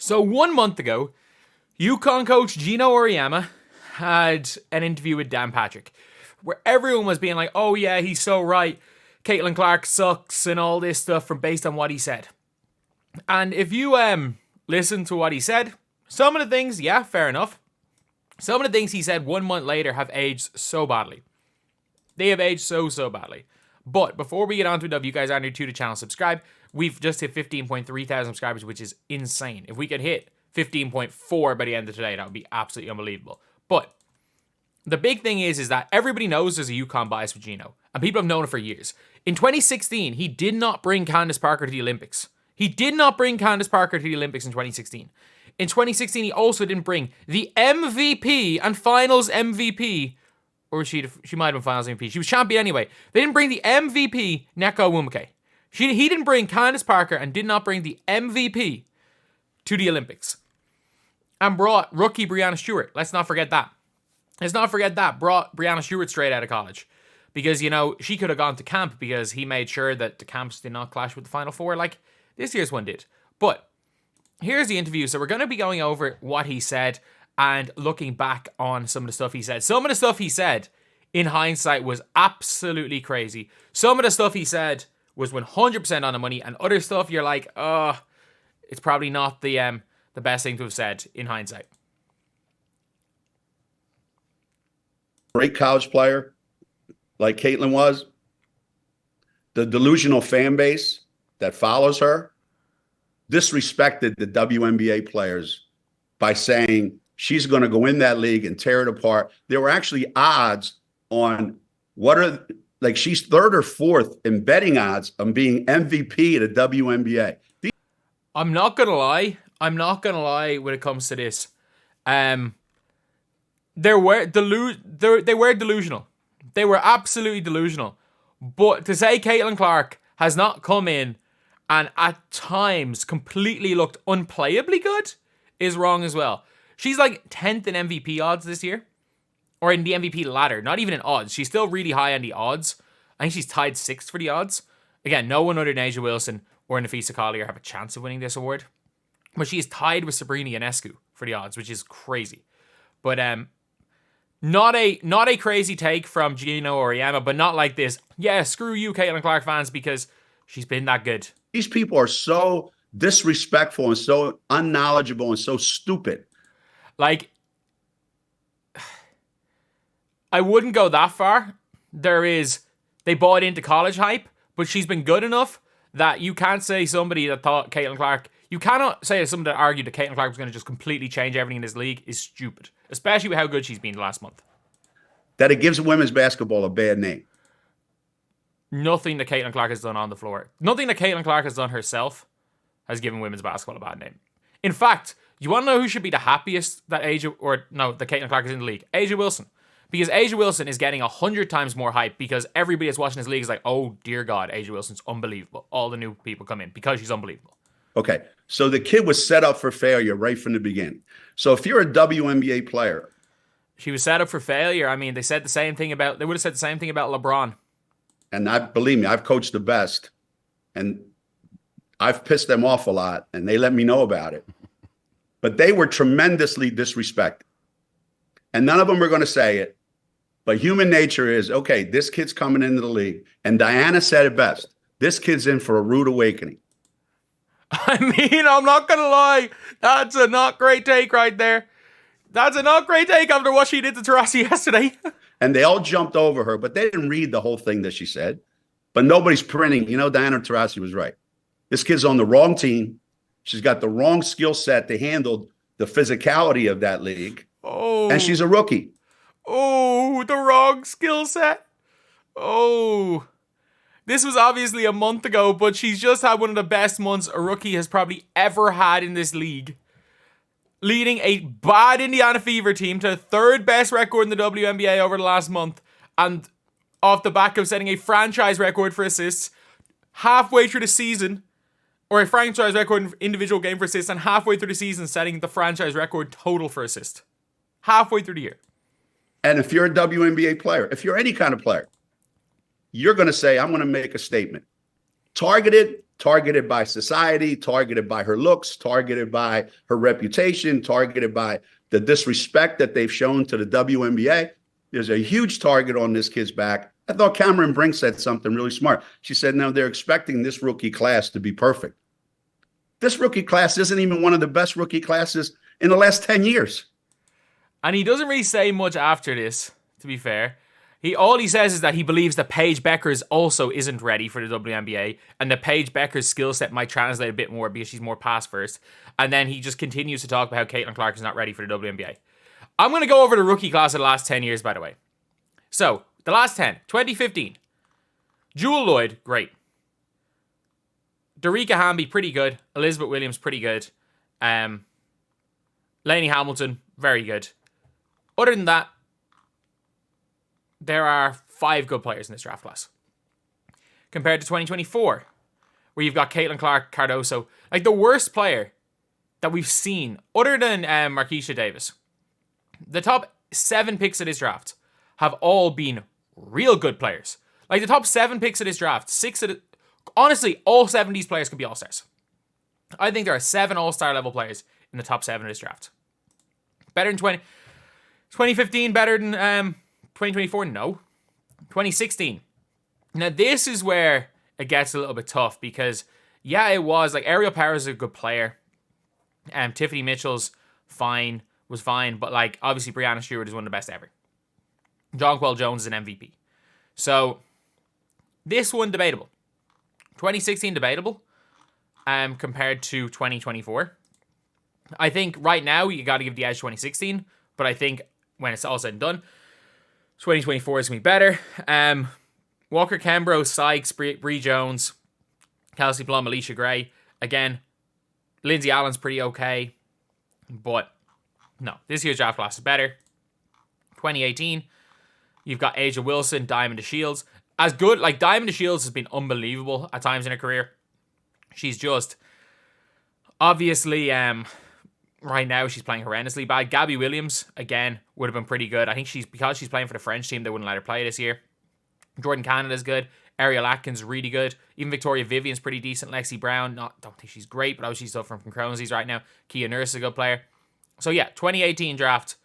So 1 month ago, UConn coach Gino Auriemma had an interview with Dan Patrick where everyone was being like, oh yeah, he's so right. Caitlin Clark sucks and all this stuff based on what he said. And if you listen to what he said, some of the things, yeah, fair enough. Some of the things he said 1 month later have aged so badly. They have aged so badly. But before we get on to it, if you guys are new to the channel, subscribe. We've just hit 15.3 thousand subscribers, which is insane. If we could hit 15.4 by the end of today, that would be absolutely unbelievable. But the big thing is that everybody knows there's a UConn bias with Gino, and people have known it for years. In 2016, he did not bring Candace Parker to the Olympics. He did not bring Candace Parker to the Olympics in 2016. In 2016, he also didn't bring the MVP and finals MVP, or she might have been finals MVP. She was champion anyway. They didn't bring the MVP, Neko Wumake. He didn't bring Candace Parker and did not bring the MVP to the Olympics. And brought rookie Breanna Stewart. Let's not forget that. Brought Breanna Stewart straight out of college. Because, you know, she could have gone to camp because he made sure that the camps did not clash with the Final Four like this year's one did. But here's the interview. So we're going to be going over what he said and looking back on some of the stuff he said. Some of the stuff he said, in hindsight, was absolutely crazy. Some of the stuff he said was 100% on the money, and other stuff you're like, oh, it's probably not the best thing to have said in hindsight. Great college player, like Caitlin was. The delusional fan base that follows her disrespected the WNBA players by saying she's going to go in that league and tear it apart. There were actually odds on she's third or fourth in betting odds on being MVP at the WNBA. I'm not going to lie when it comes to this. They were delusional. They were absolutely delusional. But to say Caitlin Clark has not come in and at times completely looked unplayably good is wrong as well. She's like 10th in MVP odds this year. Or in the MVP ladder. Not even in odds. She's still really high on the odds. I think she's tied 6th for the odds. Again, no one other than A'ja Wilson or Nafisa Collier have a chance of winning this award. But she is tied with Sabrina Ionescu for the odds, which is crazy. But not a crazy take from Gino Auriemma, but not like this. Yeah, screw you, Caitlin Clark fans, because she's been that good. These people are so disrespectful and so unknowledgeable and so stupid. Like, I wouldn't go that far. They bought into college hype, but she's been good enough that you can't say somebody that thought Caitlin Clark, you cannot say somebody that argued that Caitlin Clark was going to just completely change everything in this league is stupid, especially with how good she's been the last month. That it gives women's basketball a bad name. Nothing that Caitlin Clark has done on the floor, nothing that Caitlin Clark has done herself has given women's basketball a bad name. In fact, you want to know who should be the happiest that Caitlin Clark is in the league? A'ja Wilson. Because A'ja Wilson is getting 100 times more hype because everybody that's watching this league is like, oh, dear God, A'ja Wilson's unbelievable. All the new people come in because she's unbelievable. Okay, so the kid was set up for failure right from the beginning. So if you're a WNBA player. She was set up for failure. I mean, they would have said the same thing about LeBron. And believe me, I've coached the best. And I've pissed them off a lot. And they let me know about it. But they were tremendously disrespected. And none of them are going to say it. But human nature is, okay, this kid's coming into the league. And Diana said it best. This kid's in for a rude awakening. I mean, I'm not going to lie. That's a not great take right there. That's a not great take after what she did to Taurasi yesterday. And they all jumped over her, but they didn't read the whole thing that she said. But nobody's printing. You know, Diana Taurasi was right. This kid's on the wrong team. She's got the wrong skill set to handle the physicality of that league. Oh. And she's a rookie. Oh, the wrong skill set. Oh. This was obviously a month ago, but she's just had one of the best months a rookie has probably ever had in this league. Leading a bad Indiana Fever team to the third best record in the WNBA over the last month. And off the back of setting a franchise record for assists halfway through the season. Or a franchise record in individual game for assists, and halfway through the season setting the franchise record total for assist. Halfway through the year. And if you're a WNBA player, if you're any kind of player, you're going to say, I'm going to make a statement. Targeted targeted by society, targeted by her looks, targeted by her reputation, targeted by the disrespect that they've shown to the WNBA. There's a huge target on this kid's back. I thought Cameron Brink said something really smart. She said, now they're expecting this rookie class to be perfect. This rookie class isn't even one of the best rookie classes in the last 10 years. And he doesn't really say much after this, to be fair. All he says is that he believes that Paige Beckers also isn't ready for the WNBA, and that Paige Beckers' skill set might translate a bit more because she's more pass first. And then he just continues to talk about how Caitlin Clark is not ready for the WNBA. I'm going to go over the rookie class of the last 10 years, by the way. So, the last 10. 2015. Jewel Lloyd, great. Darica Hamby, pretty good. Elizabeth Williams, pretty good. Lainey Hamilton, very good. Other than that, there are 5 good players in this draft class. Compared to 2024, where you've got Caitlin Clark, Cardoso. Like, the worst player that we've seen, other than Marquisha Davis, the top 7 picks of this draft have all been real good players. Like, the top 7 picks of this draft, 6 of the... Honestly, all 7 of these players could be all-stars. I think there are 7 all-star level players in the top 7 of this draft. Better than 2015, better than 2024? No. 2016. Now, this is where it gets a little bit tough because, yeah, it was. Like, Ariel Powers is a good player. Tiffany Mitchell's was fine. But, like, obviously, Breanna Stewart is one of the best ever. Jonquel Jones is an MVP. So, this one, debatable. 2016, debatable. Compared to 2024. I think right now, you got to give the edge 2016. But I think when it's all said and done, 2024 is going to be better. Walker Kembro, Sykes, Bree Jones, Kelsey Plum, Alicia Gray. Again, Lindsay Allen's pretty okay. But no, this year's draft class is better. 2018, you've got Asia Wilson, Diamond DeShields. As good, like Diamond DeShields has been unbelievable at times in her career. She's just, obviously, right now she's playing horrendously bad. Gabby Williams, again, would have been pretty good. I think because she's playing for the French team, they wouldn't let her play this year. Jordan Canada's good. Ariel Atkins, really good. Even Victoria Vivian's pretty decent. Lexi Brown, don't think she's great, but obviously she's suffering from Crohn's disease right now. Kia Nurse is a good player. So yeah, 2018 draft,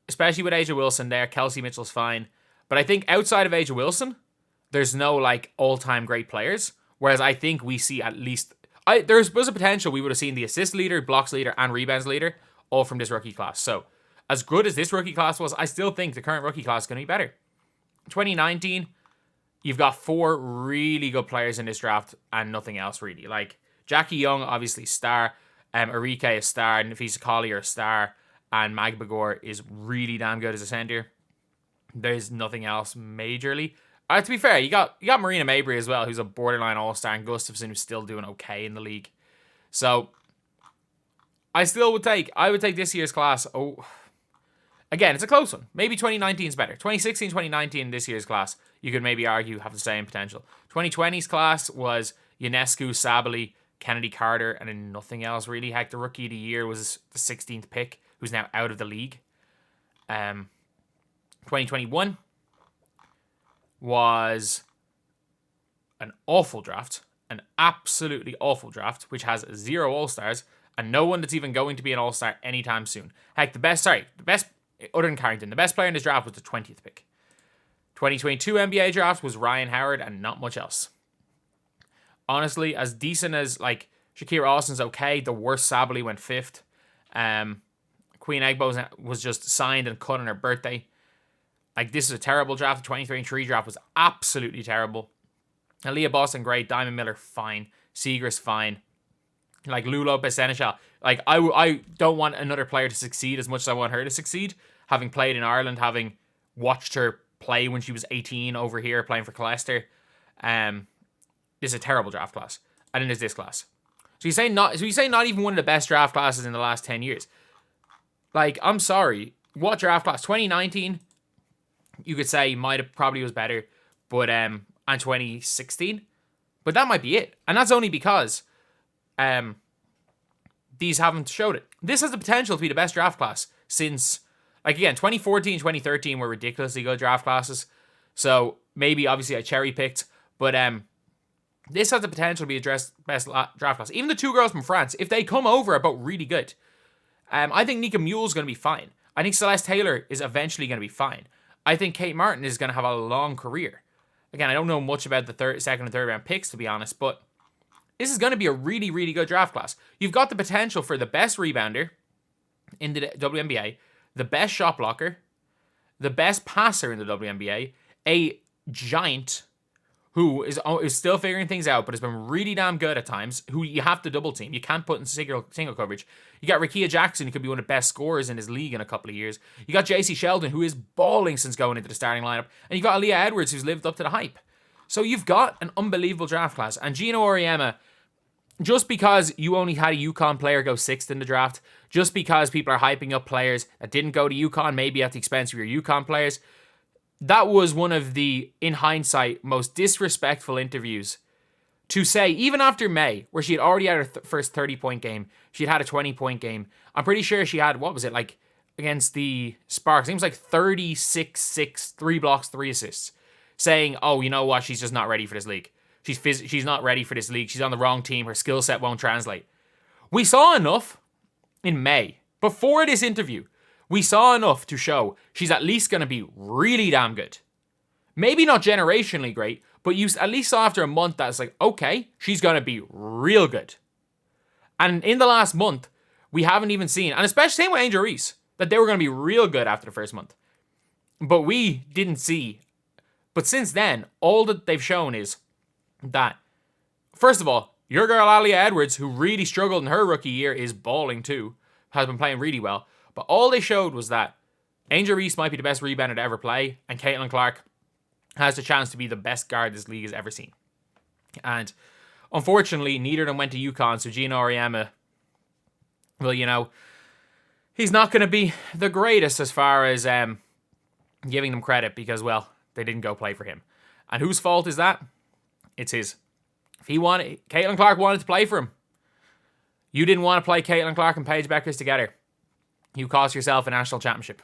especially with Asia Wilson there. Kelsey Mitchell's fine. But I think outside of Asia Wilson, there's no like all-time great players. Whereas I think we see at least... there was a potential we would have seen the assist leader, blocks leader, and rebounds leader all from this rookie class. So, as good as this rookie class was, I still think the current rookie class is going to be better. 2019, you've got 4 really good players in this draft and nothing else really. Like, Jackie Young, obviously star. Arike is star. Nafisa Collier a star. And Mag Bagor is really damn good as a center. There's nothing else majorly. To be fair, you got Marina Mabry as well, who's a borderline all-star, and Gustafson, who's still doing okay in the league. So, I would take this year's class. Oh, again, it's a close one. Maybe 2019 is better. 2016, 2019, this year's class, you could maybe argue have the same potential. 2020's class was Ionescu, Sabally, Kennedy Carter, and then nothing else really. Heck, the rookie of the year was the 16th pick, who's now out of the league. 2021 was an awful draft, an absolutely awful draft, which has 0 All-Stars and no one that's even going to be an All-Star anytime soon. Heck, the best, other than Carrington, the best player in this draft was the 20th pick. 2022 NBA draft was Ryan Howard and not much else. Honestly, as decent as, like, Shakira Austin's okay, the worst Sabally went 5th. Queen Egbo was just signed and cut on her birthday. Like, this is a terrible draft. The 2023 draft was absolutely terrible. Aaliyah Boston, great. Diamond Miller, fine. Seagrass, fine. Like, Lou Lopez Seneschal. Like, I don't want another player to succeed as much as I want her to succeed. Having played in Ireland, having watched her play when she was 18 over here, playing for Colester. This is a terrible draft class. And then there's this class. So you say not even one of the best draft classes in the last 10 years. Like, I'm sorry. What draft class? 2019... you could say probably was better, but and 2016, but that might be it, and that's only because these haven't showed it. This has the potential to be the best draft class since, like, again, 2014, 2013 were ridiculously good draft classes. So maybe obviously I cherry picked, but This has the potential to be a best draft class. Even the 2 girls from France, if they come over, are both really good. I think Nika Mule's going to be fine. I think Celeste Taylor is eventually going to be fine. I think Kate Martin is going to have a long career. Again, I don't know much about the second and third round picks, to be honest, but this is going to be a really, really good draft class. You've got the potential for the best rebounder in the WNBA, the best shot blocker, the best passer in the WNBA, a giant who is still figuring things out, but has been really damn good at times, who you have to double team. You can't put in single coverage. You got Rakia Jackson, who could be one of the best scorers in his league in a couple of years. You got JC Sheldon, who is balling since going into the starting lineup. And you got Aaliyah Edwards, who's lived up to the hype. So you've got an unbelievable draft class. And Gino Auriemma, just because you only had a UConn player go 6th in the draft, just because people are hyping up players that didn't go to UConn, maybe at the expense of your UConn players, that was one of the, in hindsight, most disrespectful interviews to say, even after May, where she had already had her first 30-point game, she had a 20-point game. I'm pretty sure she had, what was it, like, against the Sparks? It was like 36-6, 3 blocks, 3 assists, saying, oh, you know what, she's just not ready for this league. She's not ready for this league. She's on the wrong team. Her skill set won't translate. We saw enough in May, before this interview, we saw enough to show she's at least going to be really damn good. Maybe not generationally great, but you at least saw after a month that's like, okay, she's going to be real good. And in the last month, we haven't even seen, and especially same with Angel Reese, that they were going to be real good after the first month. But we didn't see. But since then, all that they've shown is that, first of all, your girl Aaliyah Edwards, who really struggled in her rookie year, is balling too, has been playing really well. But all they showed was that Angel Reese might be the best rebounder to ever play, and Caitlin Clark has the chance to be the best guard this league has ever seen. And unfortunately, neither of them went to UConn, so Gino Auriemma, well, you know, he's not going to be the greatest as far as giving them credit because, well, they didn't go play for him. And whose fault is that? It's his. If Caitlin Clark wanted to play for him. You didn't want to play Caitlin Clark and Paige Beckers together. You cost yourself a national championship.